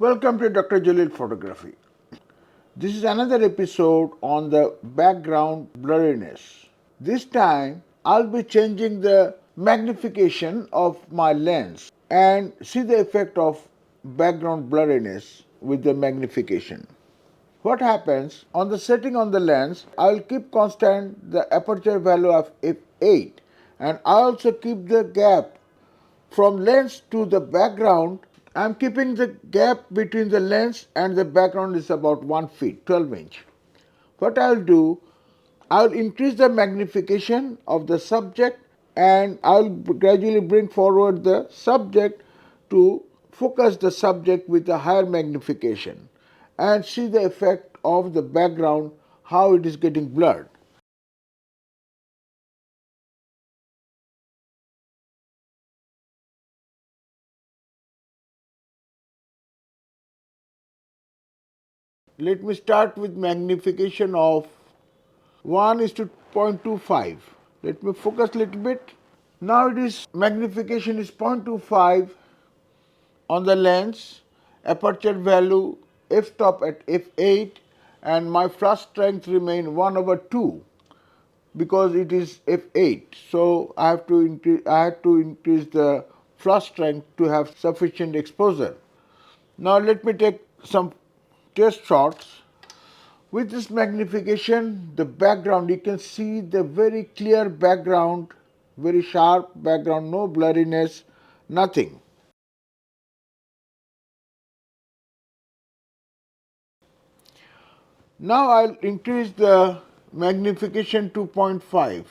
Welcome to Dr. Jalil Photography. This is another episode on the background blurriness. This time I'll be changing the magnification of my lens and see the effect of background blurriness with the magnification. What happens on the setting on the lens, I'll keep constant the aperture value of f8 and I also keep the gap from lens to the background. I'm keeping the gap between the lens and the background is about 1 feet, 12 inch. What I'll do, I'll increase the magnification of the subject and I'll gradually bring forward the subject to focus the subject with a higher magnification and see the effect of the background, how it is getting blurred. Let me start with magnification of 1 is to 0.25. Let me focus a little bit. Now it is magnification is 0.25 on the lens, aperture value f-stop at f8 and my flash strength remain 1 over 2 because it is f8. So I have to increase the flash strength to have sufficient exposure. Now let me take some test shots. With this magnification, the background, you can see the very clear background, very sharp background, no blurriness, nothing. Now I'll increase the magnification to 0.5.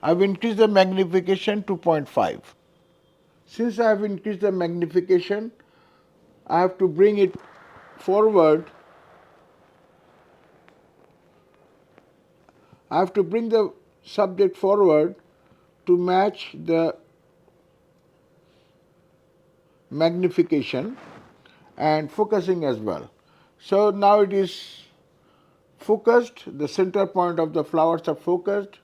I've increased the magnification to 0.5. Since I have increased the magnification, I have to bring it forward. I have to bring the subject forward to match the magnification and focusing as well. So now it is focused, the center point of the flowers are focused,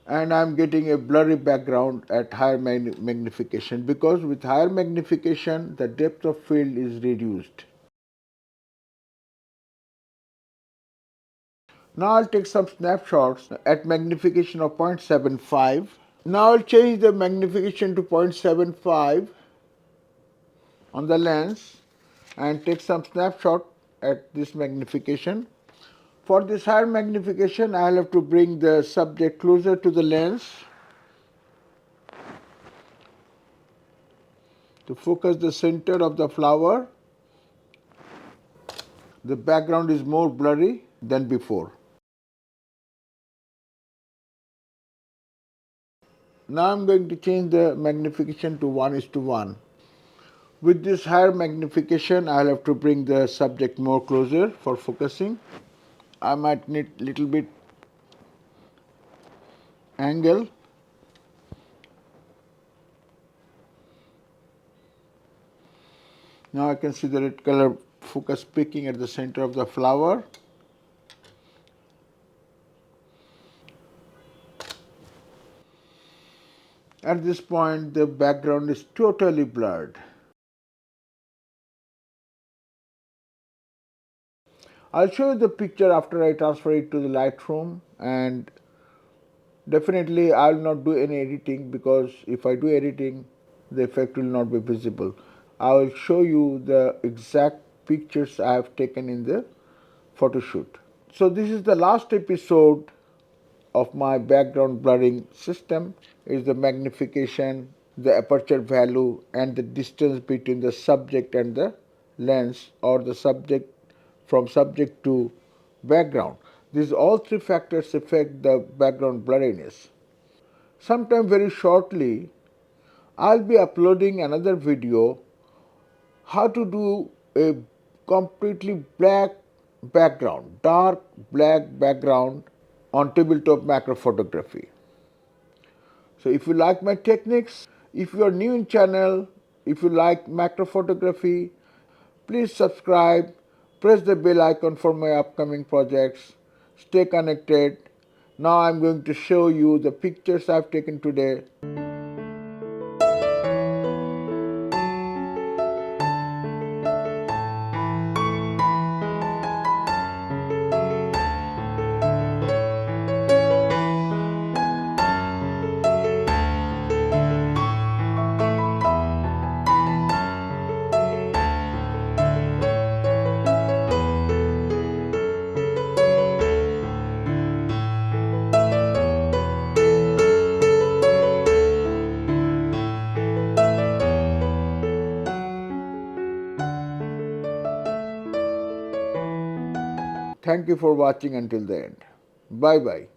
and I am getting a blurry background at higher magnification because with higher magnification the depth of field is reduced. Now I'll take some snapshots at magnification of 0.75. Now I'll change the magnification to 0.75 on the lens and take some snapshot at this magnification. For this higher magnification, I'll have to bring the subject closer to the lens to focus the center of the flower. The background is more blurry than before. Now I'm going to change the magnification to 1:1. With this higher magnification, I'll have to bring the subject more closer for focusing. I might need little bit angle. Now I can see the red color focus peaking at the center of the flower. At this point, the background is totally blurred. I'll show you the picture after I transfer it to the Lightroom, and definitely I'll not do any editing because if I do editing, the effect will not be visible. I will show you the exact pictures I have taken in the photo shoot. So this is the last episode of my background blurring system. Is the magnification, the aperture value and the distance between the subject and the lens, or the subject from subject to background. These all three factors affect the background blurriness. Sometime very shortly I'll be uploading another video how to do a completely black background, dark black background on tabletop macrophotography. So if you like my techniques, if you are new in channel, if you like macrophotography, please subscribe, press the bell icon for my upcoming projects, stay connected. Now I'm going to show you the pictures I've taken today. Thank you for watching until the end. Bye bye.